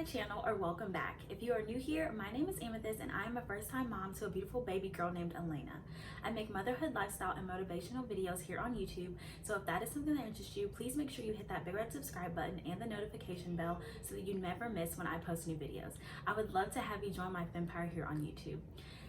channel, or welcome back. If you are new here, my name is Amethyst and I am a first-time mom to a beautiful baby girl named Elena. I make motherhood, lifestyle, and motivational videos here on YouTube, so if that is something that interests you, please make sure you hit that big red subscribe button and the notification bell so that you never miss when I post new videos. I would love to have you join my empire here on YouTube.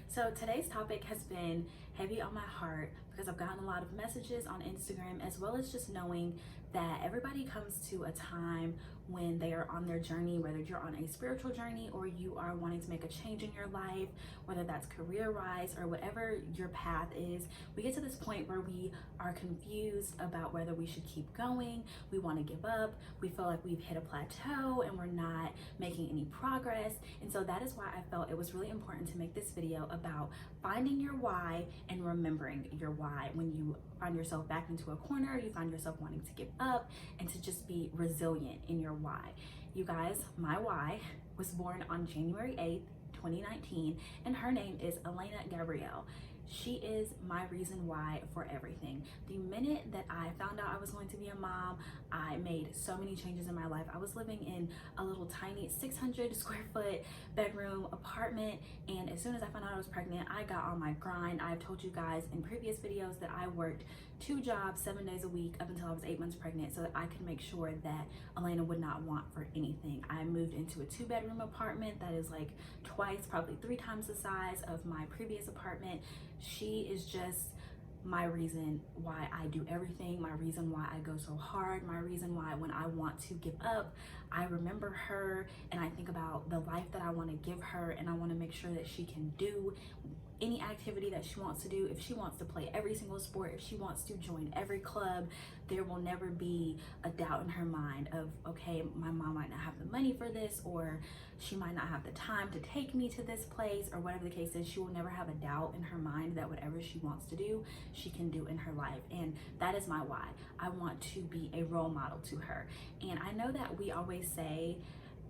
So today's topic has been heavy on my heart because I've gotten a lot of messages on Instagram, as well as just knowing that everybody comes to a time when they are on their journey, whether you're on a spiritual journey or you are wanting to make a change in your life, whether that's career-wise or whatever your path is. We get to this point where we are confused about whether we should keep going, we want to give up, we feel like we've hit a plateau and we're not making any progress. And so that is why I felt it was really important to make this video about finding your why and remembering your why. When you find yourself back into a corner, you find yourself wanting to give up, and to just be resilient in your why. You guys, my why was born on January 8th, 2019, and her name is Elena Gabrielle. She is my reason why for everything. The minute that I found out I was going to be a mom, I made so many changes in my life. I was living in a little tiny 600 square foot bedroom apartment, and as soon as I found out I was pregnant, I got on my grind. I've told you guys in previous videos that I worked 2 jobs 7 days a week up until I was 8 months pregnant so that I could make sure that Elena would not want for anything. I moved into a 2-bedroom apartment that is like twice, probably 3 times the size of my previous apartment. She is just my reason why I do everything, my reason why I go so hard, my reason why when I want to give up, I remember her and I think about the life that I want to give her, and I want to make sure that she can do any activity that she wants to do. If she wants to play every single sport, if she wants to join every club, there will never be a doubt in her mind of, okay, my mom might not have the money for this, or she might not have the time to take me to this place, or whatever the case is. She will never have a doubt in her mind that whatever she wants to do, she can do in her life. And that is my why. I want to be a role model to her. And I know that we always say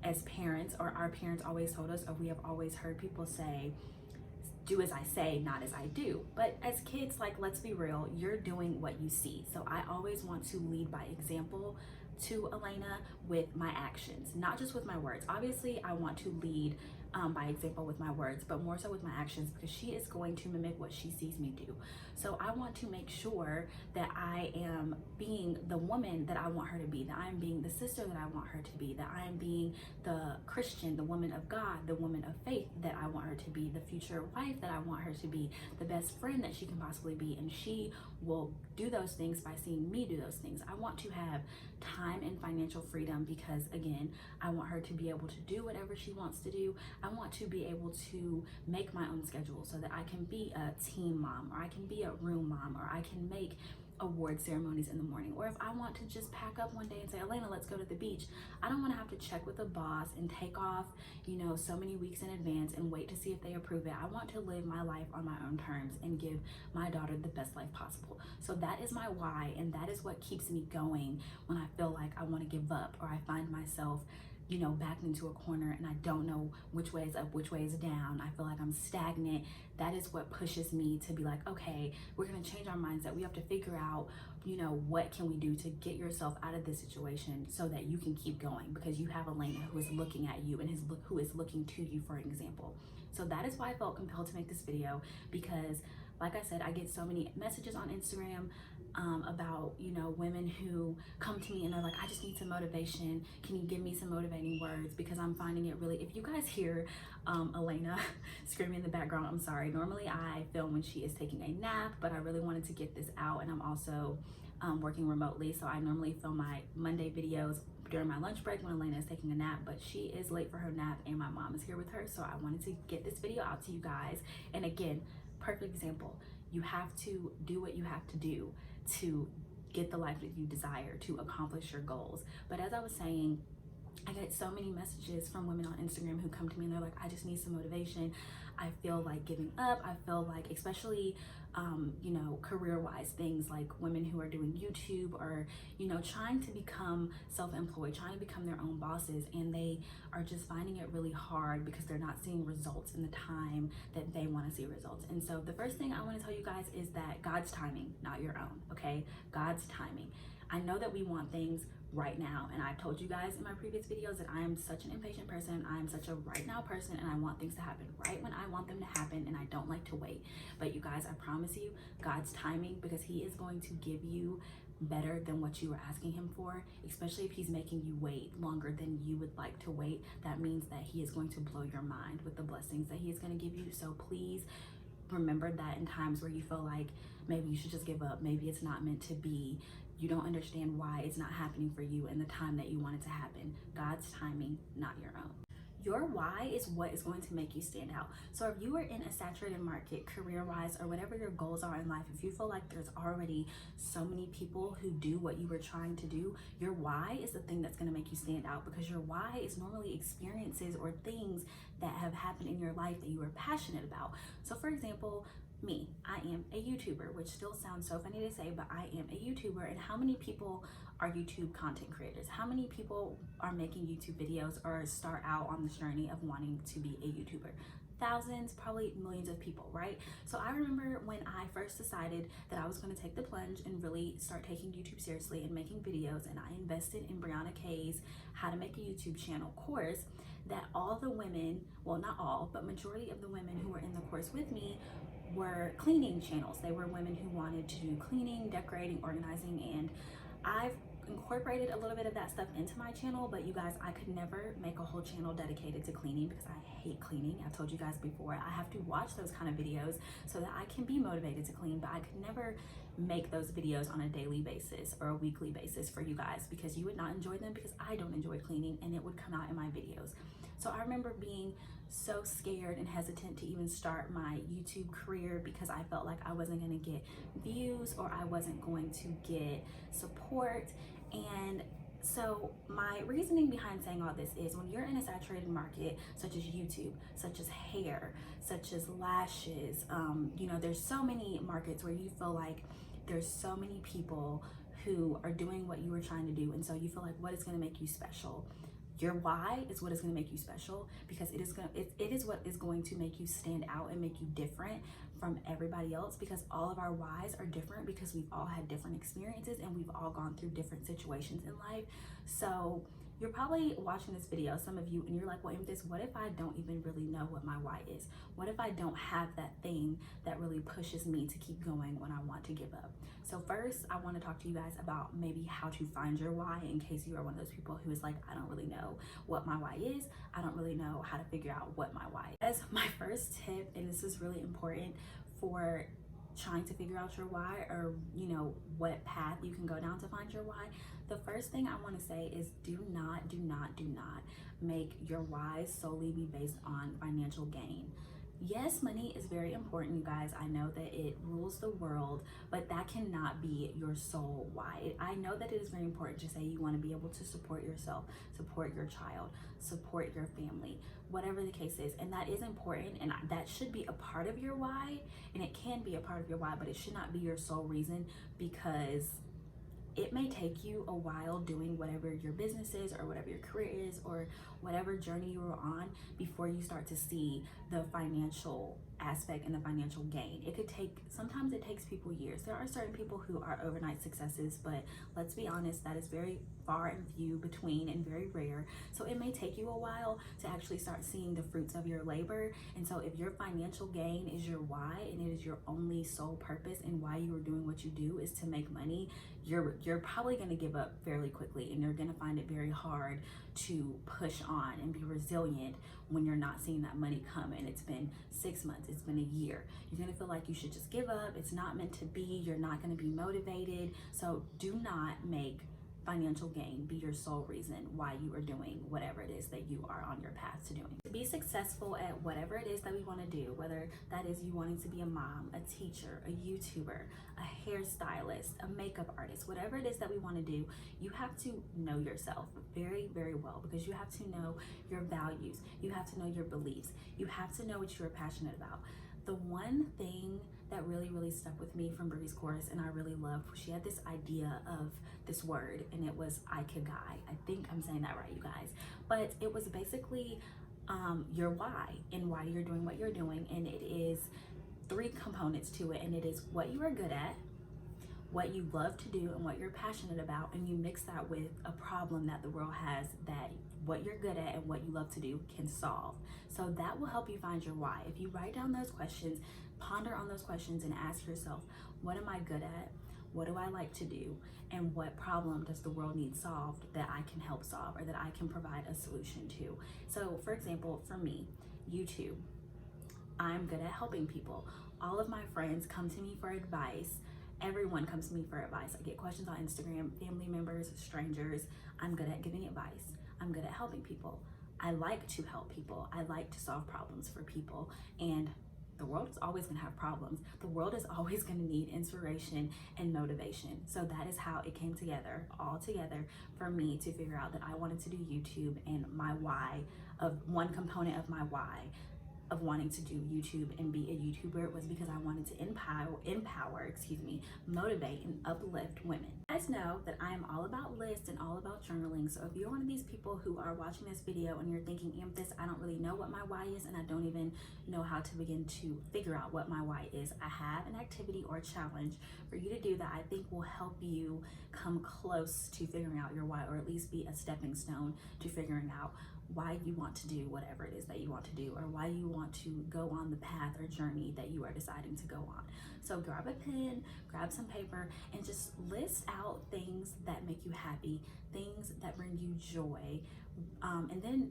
as parents, or our parents always told us, or we have always heard people say, do as I say, not as I do. But as kids, like, let's be real, you're doing what you see. So I always want to lead by example to Elena with my actions, not just with my words. Obviously, I want to lead by example with my words, but more so with my actions, because she is going to mimic what she sees me do. So I want to make sure that I am being the woman that I want her to be, that I am being the sister that I want her to be, that I am being the Christian, the woman of God, the woman of faith that I want her to be, the future wife that I want her to be, the best friend that she can possibly be. And she will do those things by seeing me do those things. I want to have time and financial freedom because, again, I want her to be able to do whatever she wants to do. I want to be able to make my own schedule so that I can be a teen mom, or I can be a room mom, or I can make award ceremonies in the morning. Or if I want to just pack up one day and say, Elena, let's go to the beach, I don't want to have to check with a boss and take off, you know, so many weeks in advance and wait to see if they approve it. I want to live my life on my own terms and give my daughter the best life possible. So that is my why, and that is what keeps me going when I feel like I want to give up, or I find myself, you know, backed into a corner and I don't know which way is up, which way is down. I feel like I'm stagnant. That is what pushes me to be like, okay, we're going to change our mindset. We have to figure out, you know, what can we do to get yourself out of this situation so that you can keep going, because you have Elena who is looking at you and who is looking to you for an example. So that is why I felt compelled to make this video, because like I said, I get so many messages on Instagram about, you know, women who come to me and they're like, I just need some motivation. Can you give me some motivating words? Because I'm finding it really, if you guys hear Elena screaming in the background, I'm sorry. Normally I film when she is taking a nap, but I really wanted to get this out, and I'm also working remotely. So I normally film my Monday videos during my lunch break when Elena is taking a nap, but she is late for her nap and my mom is here with her. So I wanted to get this video out to you guys. And again, perfect example. You have to do what you have to do to get the life that you desire, to accomplish your goals. But as I was saying, I get so many messages from women on Instagram who come to me and they're like, I just need some motivation. I feel like giving up. I feel like, especially, you know, career-wise, things like women who are doing YouTube, or, you know, trying to become self-employed, trying to become their own bosses, and they are just finding it really hard because they're not seeing results in the time that they want to see results. And so the first thing I want to tell you guys is that God's timing, not your own, okay? God's timing. I know that we want things right now. And I've told you guys in my previous videos that I am such an impatient person. I am such a right now person, and I want things to happen right when I want them to happen, and I don't like to wait. But you guys, I promise you, God's timing, because he is going to give you better than what you were asking him for, especially if he's making you wait longer than you would like to wait. That means that he is going to blow your mind with the blessings that he is going to give you. So please remember that in times where you feel like maybe you should just give up, maybe it's not meant to be, you don't understand why it's not happening for you in the time that you want it to happen. God's timing, not your own. Your why is what is going to make you stand out. So if you are in a saturated market career-wise, or whatever your goals are in life, if you feel like there's already so many people who do what you were trying to do, your why is the thing that's going to make you stand out, because your why is normally experiences or things that have happened in your life that you are passionate about. So for example, me, I am a YouTuber, which still sounds so funny to say, but I am a YouTuber. And how many people are YouTube content creators? How many people are making YouTube videos or start out on this journey of wanting to be a YouTuber? Thousands, probably millions of people, right? So I remember when I first decided that I was going to take the plunge and really start taking YouTube seriously and making videos, and I invested in Brianna Kay's How to Make a YouTube Channel course, that all the women, well, not all, but majority of the women who were in the course with me were cleaning channels. They were women who wanted to do cleaning, decorating, organizing, and I've incorporated a little bit of that stuff into my channel. But you guys, I could never make a whole channel dedicated to cleaning because I hate cleaning. I've told you guys before, I have to watch those kind of videos so that I can be motivated to clean, but I could never make those videos on a daily basis or a weekly basis for you guys, because you would not enjoy them, because I don't enjoy cleaning, and it would come out in my videos. So I remember being so scared and hesitant to even start my YouTube career, because I felt like I wasn't going to get views or I wasn't going to get support. And so my reasoning behind saying all this is, when you're in a saturated market such as YouTube, such as hair, such as lashes, there's so many markets where you feel like there's so many people who are doing what you were trying to do, and so you feel like, what is going to make you special? Your why is what is going to make you special, because it is what is going to make you stand out and make you different from everybody else, because all of our whys are different, because we've all had different experiences and we've all gone through different situations in life. So you're probably watching this video, some of you, and you're like, well, Amethyst, what if I don't even really know what my why is? What if I don't have that thing that really pushes me to keep going when I want to give up? So first, I want to talk to you guys about maybe how to find your why, in case you are one of those people who is like, I don't really know what my why is. I don't really know how to figure out what my why is. As my first tip, and this is really important for trying to figure out your why, or what path you can go down to find your why, the first thing I want to say is do not make your why solely be based on financial gain. Yes, money is very important, you guys. I know that it rules the world, but that cannot be your sole why. I know that it is very important to say you want to be able to support yourself, support your child, support your family, whatever the case is. And that is important, and that should be a part of your why, and it can be a part of your why, but it should not be your sole reason, because it may take you a while doing whatever your business is, or whatever your career is, or whatever journey you are on, before you start to see the financial aspect and the financial gain. Sometimes it takes people years. There are certain people who are overnight successes, but let's be honest, that is very far and few between and very rare. So it may take you a while to actually start seeing the fruits of your labor. And so if your financial gain is your why, and it is your only sole purpose, and why you are doing what you do is to make money, you're probably going to give up fairly quickly, and you're going to find it very hard to push on and be resilient when you're not seeing that money come, and it's been 6 months, it's been a year. You're going to feel like you should just give up. It's not meant to be. You're not going to be motivated. So do not make financial gain be your sole reason why you are doing whatever it is that you are on your path to doing. To be successful at whatever it is that we want to do, whether that is you wanting to be a mom, a teacher, a YouTuber, a hairstylist, a makeup artist, whatever it is that we want to do, you have to know yourself very, very well, because you have to know your values, you have to know your beliefs, you have to know what you're passionate about. The one thing that really stuck with me from Brie's course, and I really loved, she had this idea of this word, and it was ikigai. I think I'm saying that right, you guys. But it was basically your why, and why you're doing what you're doing, and it is 3 components to it, and it is what you are good at, what you love to do and what you're passionate about, and you mix that with a problem that the world has that what you're good at and what you love to do can solve. So that will help you find your why. If you write down those questions, ponder on those questions and ask yourself, what am I good at? What do I like to do? And what problem does the world need solved that I can help solve or that I can provide a solution to? So for example, for me, YouTube, I'm good at helping people. All of my friends come to me for advice. Everyone comes to me for advice. I get questions on Instagram, family members, strangers. I'm good at giving advice. I'm good at helping people. I like to help people. I like to solve problems for people. And the world is always going to have problems. The world is always going to need inspiration and motivation. So that is how it came together, all together, for me to figure out that I wanted to do YouTube, and my why, of one component of my why of wanting to do YouTube and be a YouTuber was because I wanted to empower, motivate and uplift women. You guys know that I am all about lists and all about journaling. So if you're one of these people who are watching this video and you're thinking, Amethyst, I don't really know what my why is and I don't even know how to begin to figure out what my why is, I have an activity or a challenge for you to do that I think will help you come close to figuring out your why, or at least be a stepping stone to figuring out why you want to do whatever it is that you want to do, or why you want to go on the path or journey that you are deciding to go on. So grab a pen, grab some paper, and just list out things that make you happy, things that bring you joy, and then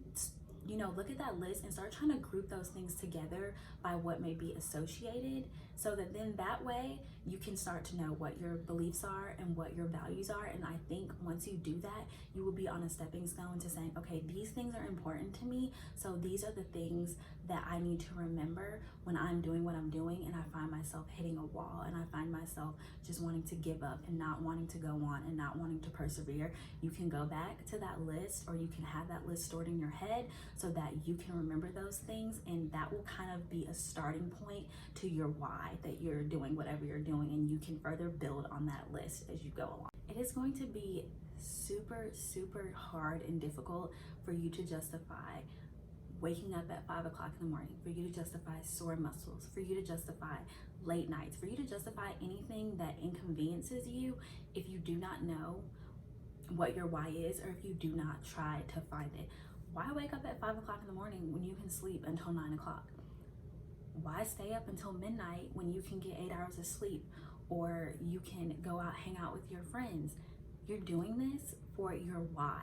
look at that list and start trying to group those things together by what may be associated, so that then that way you can start to know what your beliefs are and what your values are. And I think once you do that, you will be on a stepping stone to saying, okay, these things are important to me, so these are the things that I need to remember when I'm doing what I'm doing and I find myself hitting a wall and I find myself just wanting to give up and not wanting to go on and not wanting to persevere. You can go back to that list, or you can have that list stored in your head so that you can remember those things, and that will kind of be a starting point to your why, that you're doing whatever you're doing, and you can further build on that list as you go along. It is going to be super hard and difficult for you to justify waking up at 5 o'clock in the morning, for you to justify sore muscles, for you to justify late nights, for you to justify anything that inconveniences you if you do not know what your why is, or if you do not try to find it. Why wake up at 5 o'clock in the morning when you can sleep until 9 o'clock? Why stay up until midnight when you can get 8 hours of sleep, or you can go out, hang out with your friends? You're doing this for your why.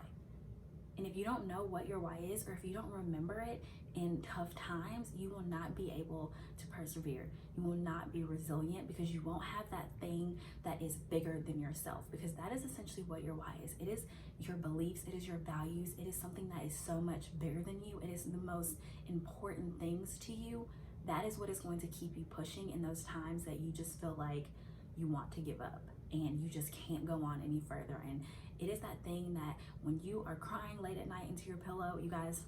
And if you don't know what your why is, or if you don't remember it in tough times, you will not be able to persevere. You will not be resilient, because you won't have that thing that is bigger than yourself, because that is essentially what your why is. It is your beliefs, it is your values, it is something that is so much bigger than you. It is the most important things to you. That is what is going to keep you pushing in those times that you just feel like you want to give up and you just can't go on any further. And it is that thing that when you are crying late at night into your pillow, you guys,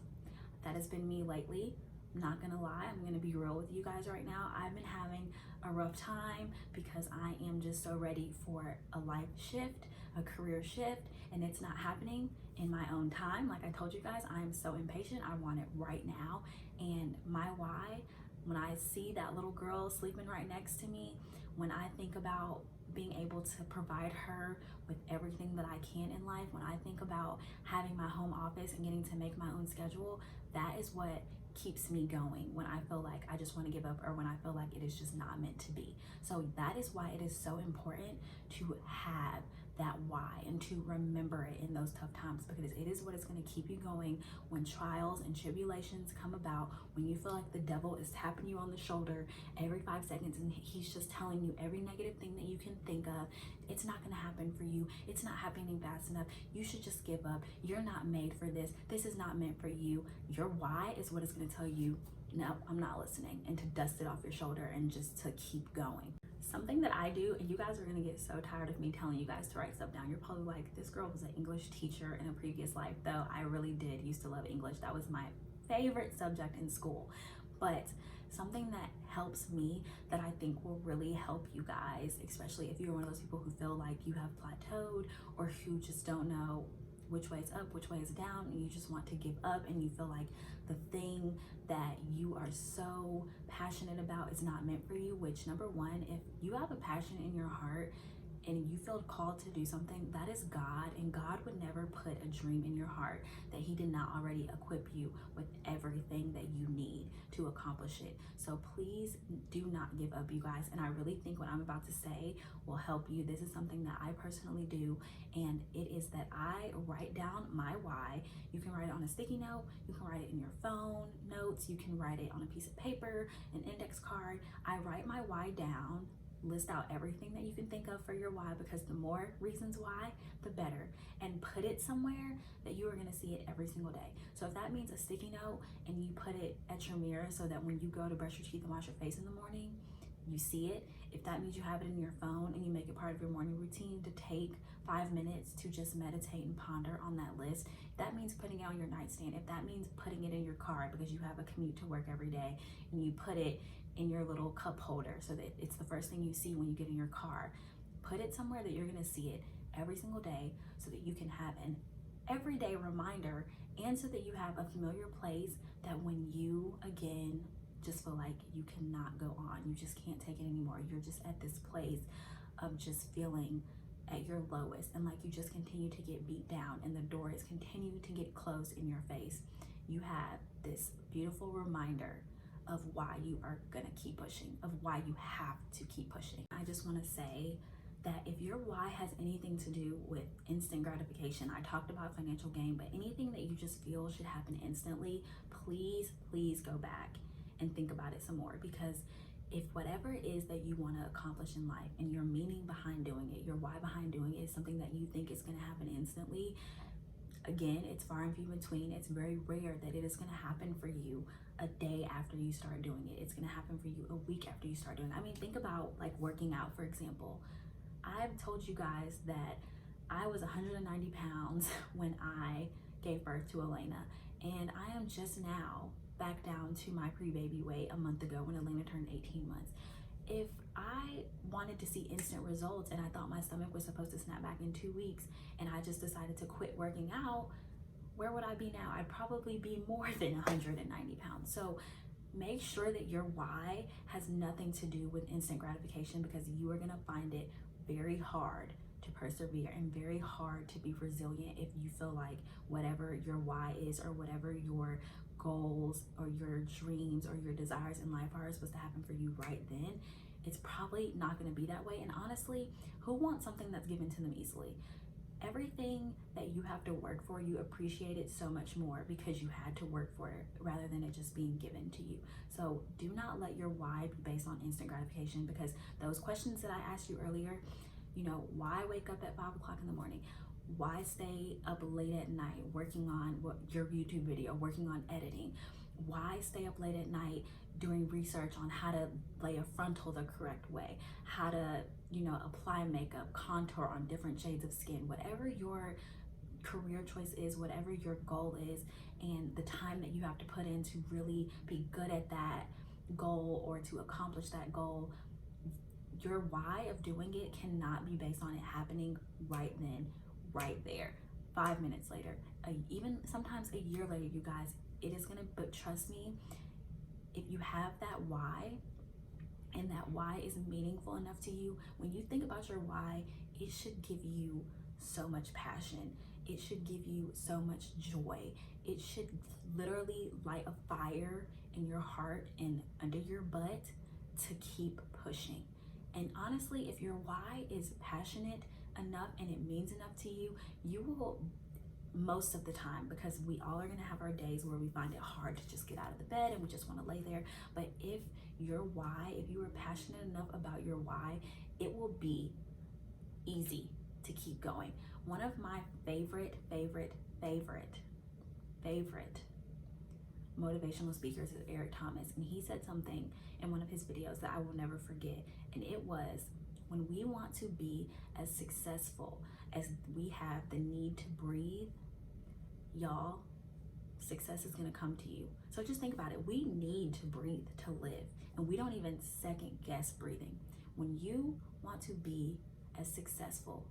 that has been me lately. I'm not gonna lie, I'm gonna be real with you guys right now. I've been having a rough time because I am just so ready for a life shift, a career shift, and it's not happening in my own time. Like I told you guys, I am so impatient. I want it right now. And my why, when I see that little girl sleeping right next to me, when I think about being able to provide her with everything that I can in life, when I think about having my home office and getting to make my own schedule, that is what keeps me going when I feel like I just want to give up, or when I feel like it is just not meant to be. So that is why it is so important to have that why and to remember it in those tough times, because it is what is going to keep you going when trials and tribulations come about, when you feel like the devil is tapping you on the shoulder every 5 seconds and he's just telling you every negative thing that you can think of. It's not going to happen for you. It's not happening fast enough. You should just give up. You're not made for this. This is not meant for you. Your why is what is going to tell you, no, I'm not listening, and to dust it off your shoulder and just to keep going. Something that I do, and you guys are gonna get so tired of me telling you guys to write stuff down. You're probably like, this girl was an English teacher in a previous life, though I really did used to love English. That was my favorite subject in school. But something that helps me, that I think will really help you guys, especially if you're one of those people who feel like you have plateaued, or who just don't know which way is up, which way is down, and you just want to give up, and you feel like the thing that you are so passionate about is not meant for you. Which, number one, if you have a passion in your heart, and you feel called to do something, that is God, and God would never put a dream in your heart that he did not already equip you with everything that you need to accomplish it. So please do not give up, you guys. And I really think what I'm about to say will help you. This is something that I personally do, and it is that I write down my why. You can write it on a sticky note, you can write it in your phone notes, you can write it on a piece of paper, an index card. I write my why down, list out everything that you can think of for your why, because the more reasons why, the better, and put it somewhere that you are going to see it every single day. So if that means a sticky note and you put it at your mirror so that when you go to brush your teeth and wash your face in the morning, you see it. If that means you have it in your phone and you make it part of your morning routine to take 5 minutes to just meditate and ponder on that list, if that means putting it on your nightstand, if that means putting it in your car because you have a commute to work every day and you put it in your little cup holder so that it's the first thing you see when you get in your car, put it somewhere that you're going to see it every single day so that you can have an everyday reminder, and so that you have a familiar place that when you again just feel like you cannot go on, you just can't take it anymore, you're just at this place of just feeling at your lowest, and like you just continue to get beat down and the door is continuing to get closed in your face, you have this beautiful reminder of why you are gonna keep pushing, of why you have to keep pushing. I just wanna say that if your why has anything to do with instant gratification, I talked about financial gain, but anything that you just feel should happen instantly, please go back and think about it some more. Because if whatever it is that you want to accomplish in life and your meaning behind doing it, your why behind doing it is something that you think is going to happen instantly, again, it's far and few between. It's very rare that it is going to happen for you a day after you start doing it. It's going to happen for you a week after you start doing it. I mean, think about like working out, for example. I've told you guys that I was 190 pounds when I gave birth to Elena, and I am just now back down to my pre-baby weight a month ago when Elena turned 18 months. If I wanted to see instant results and I thought my stomach was supposed to snap back in 2 weeks and I just decided to quit working out, where would I be now? I'd probably be more than 190 pounds. So make sure that your why has nothing to do with instant gratification, because you are gonna find it very hard to persevere and very hard to be resilient if you feel like whatever your why is, or whatever your goals or your dreams or your desires in life are supposed to happen for you right then, it's probably not going to be that way. And honestly, who wants something that's given to them easily? Everything that you have to work for, you appreciate it so much more because you had to work for it rather than it just being given to you. So do not let your why be based on instant gratification, because those questions that I asked you earlier, you know, why wake up at 5 o'clock in the morning? Why stay up late at night working on your YouTube video, working on editing? Why stay up late at night doing research on how to lay a frontal the correct way, how to, you know, apply makeup, contour on different shades of skin? Whatever your career choice is, whatever your goal is, and the time that you have to put in to really be good at that goal or to accomplish that goal, your why of doing it cannot be based on it happening right then, right there, 5 minutes later, even sometimes a year later, you guys. It is gonna, but trust me, if you have that why and that why is meaningful enough to you, when you think about your why, it should give you so much passion. It should give you so much joy. It should literally light a fire in your heart and under your butt to keep pushing. And honestly, if your why is passionate enough and it means enough to you, you will, most of the time, because we all are gonna have our days where we find it hard to just get out of the bed and we just wanna lay there. But if your why, if you are passionate enough about your why, it will be easy to keep going. One of my favorite motivational speakers is Eric Thomas, and he said something in one of his videos that I will never forget, and it was, when we want to be as successful as we have the need to breathe, y'all, success is gonna come to you. So just think about it. We need to breathe to live, and we don't even second guess breathing. When you want to be as successful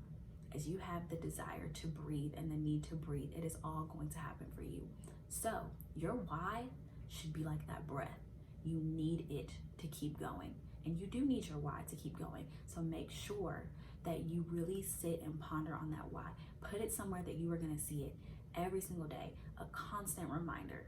as you have the desire to breathe and the need to breathe, it is all going to happen for you. So your why should be like that breath. You need it to keep going, and you do need your why to keep going. So make sure that you really sit and ponder on that why. Put it somewhere that you are going to see it every single day, a constant reminder.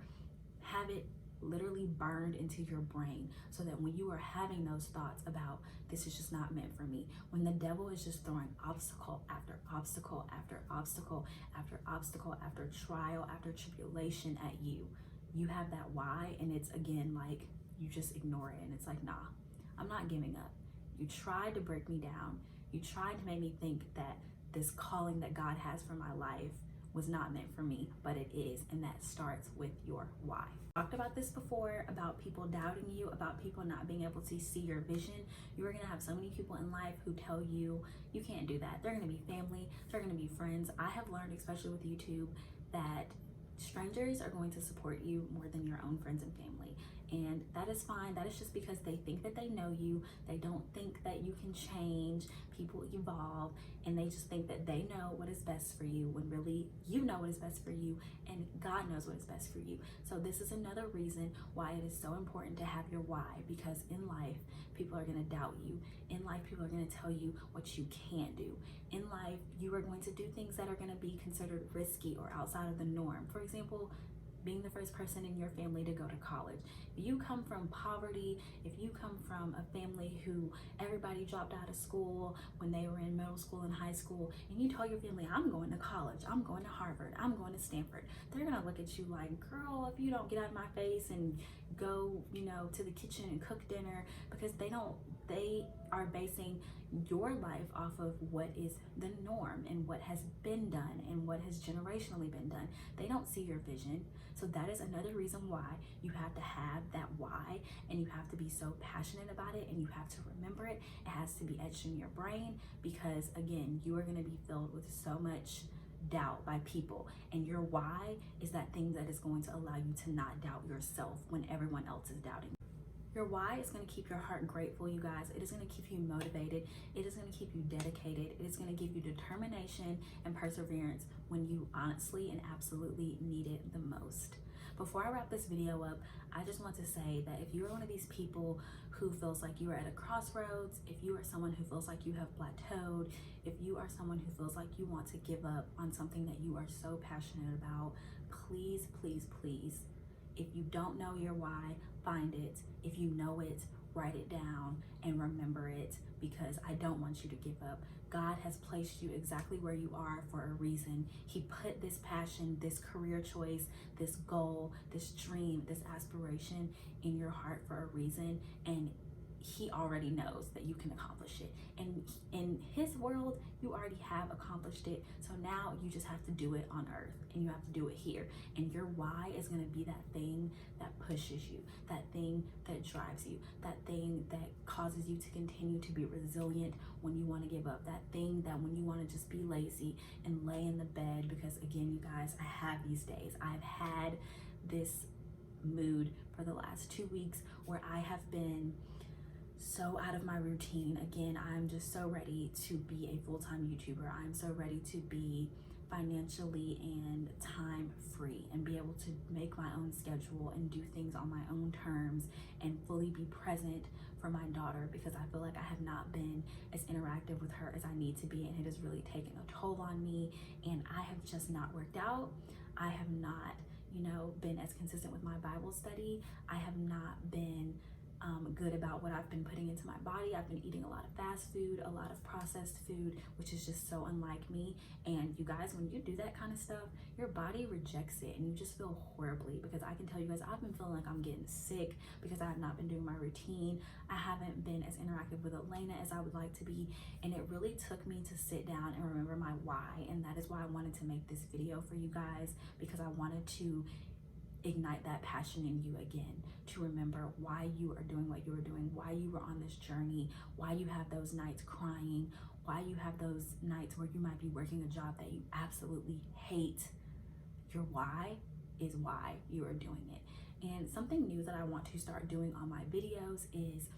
Have it literally burned into your brain so that when you are having those thoughts about this is just not meant for me, when the devil is just throwing obstacle after obstacle after obstacle after obstacle after trial after tribulation at you, you have that why, and it's again like you just ignore it, and it's like, nah, I'm not giving up. You tried to break me down. You tried to make me think that this calling that God has for my life was not meant for me, but it is, and that starts with your why. I talked about this before, about people doubting you, about people not being able to see your vision. You are gonna have so many people in life who tell you you can't do that. They're gonna be family, they're gonna be friends. I have learned, especially with YouTube, that strangers are going to support you more than your own friends and family. And that is fine. That is just because they think that they know you. They don't think that you can change. People evolve, and they just think that they know what is best for you, when really you know what is best for you, and God knows what is best for you. So this is another reason why it is so important to have your why, because in life, people are going to doubt you. In life, people are going to tell you what you can't do. In life, you are going to do things that are going to be considered risky or outside of the norm. For example, being the first person in your family to go to college. If you come from poverty, if you come from a family who everybody dropped out of school when they were in middle school and high school, and you tell your family, I'm going to college, I'm going to Harvard, I'm going to Stanford, they're gonna look at you like, girl, if you don't get out of my face and go, to the kitchen and cook dinner, because they are basing your life off of what is the norm and what has been done and what has generationally been done. They don't see your vision. So that is another reason why you have to have that why, and you have to be so passionate about it, and you have to remember it. It has to be etched in your brain, because again, you are going to be filled with so much doubt by people, and your why is that thing that is going to allow you to not doubt yourself when everyone else is doubting. Your why is going to keep your heart grateful, you guys. It is going to keep you motivated. It is going to keep you dedicated. It is going to give you determination and perseverance when you honestly and absolutely need it the most. Before I wrap this video up, I just want to say that if you are one of these people who feels like you are at a crossroads, if you are someone who feels like you have plateaued, if you are someone who feels like you want to give up on something that you are so passionate about, please, please, please, if you don't know your why, find it. If you know it, write it down and remember it, because I don't want you to give up. God has placed you exactly where you are for a reason. He put this passion, this career choice, this goal, this dream, this aspiration in your heart for a reason, and He already knows that you can accomplish it. And in His world, you already have accomplished it. So now you just have to do it on earth, and you have to do it here. And your why is going to be that thing that pushes you, that thing that drives you, that thing that causes you to continue to be resilient when you want to give up, that thing that when you want to just be lazy and lay in the bed, because again, you guys, I have these days. I've had this mood for the last 2 weeks where I have been so out of my routine. Again, I'm just so ready to be a full-time YouTuber. I'm so ready to be financially and time free and be able to make my own schedule and do things on my own terms and fully be present for my daughter, because I feel like I have not been as interactive with her as I need to be, and it has really taken a toll on me, and I have just not worked out. I have not, been as consistent with my Bible study. I have not been good about what I've been putting into my body. I've been eating a lot of fast food, a lot of processed food, which is just so unlike me. And you guys, when you do that kind of stuff, your body rejects it and you just feel horribly, because I can tell you guys, I've been feeling like I'm getting sick because I have not been doing my routine. I haven't been as interactive with Elena as I would like to be. And it really took me to sit down and remember my why. And that is why I wanted to make this video for you guys, because I wanted to ignite that passion in you again, to remember why you are doing what you are doing, why you were on this journey, why you have those nights crying, why you have those nights where you might be working a job that you absolutely hate. Your why is why you are doing it. And something new that I want to start doing on my videos is,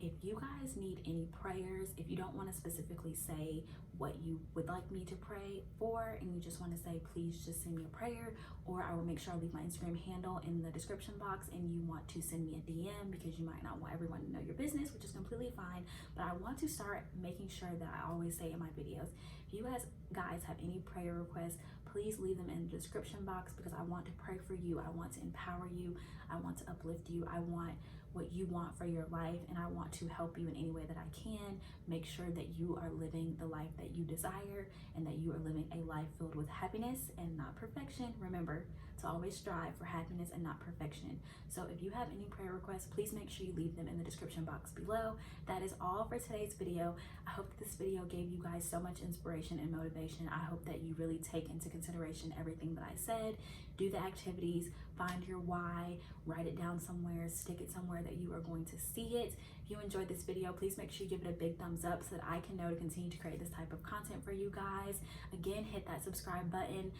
if you guys need any prayers, if you don't want to specifically say what you would like me to pray for, and you just want to say, please just send me a prayer, or I will make sure I leave my Instagram handle in the description box, and you want to send me a DM because you might not want everyone to know your business, which is completely fine. But I want to start making sure that I always say in my videos, if you guys have any prayer requests, please leave them in the description box, because I want to pray for you. I want to empower you. I want to uplift you. I want what you want for your life, and I want to help you in any way that I can. Make sure that you are living the life that you desire, and that you are living a life filled with happiness and not perfection. Remember to always strive for happiness and not perfection. So if you have any prayer requests, please make sure you leave them in the description box below. That is all for today's video. I hope that this video gave you guys so much inspiration and motivation. I hope that you really take into consideration everything that I said. Do the activities, find your why, write it down somewhere, stick it somewhere that you are going to see it. If you enjoyed this video, please make sure you give it a big thumbs up so that I can know to continue to create this type of content for you guys. Again, hit that subscribe button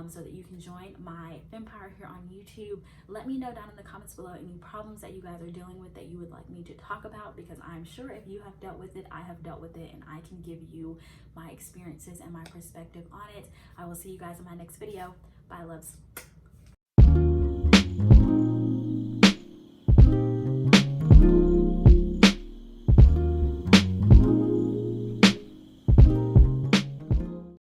so that you can join my Empire here on YouTube. Let me know down in the comments below any problems that you guys are dealing with that you would like me to talk about, because I'm sure if you have dealt with it, I have dealt with it, and I can give you my experiences and my perspective on it. I will see you guys in my next video. Bye, loves.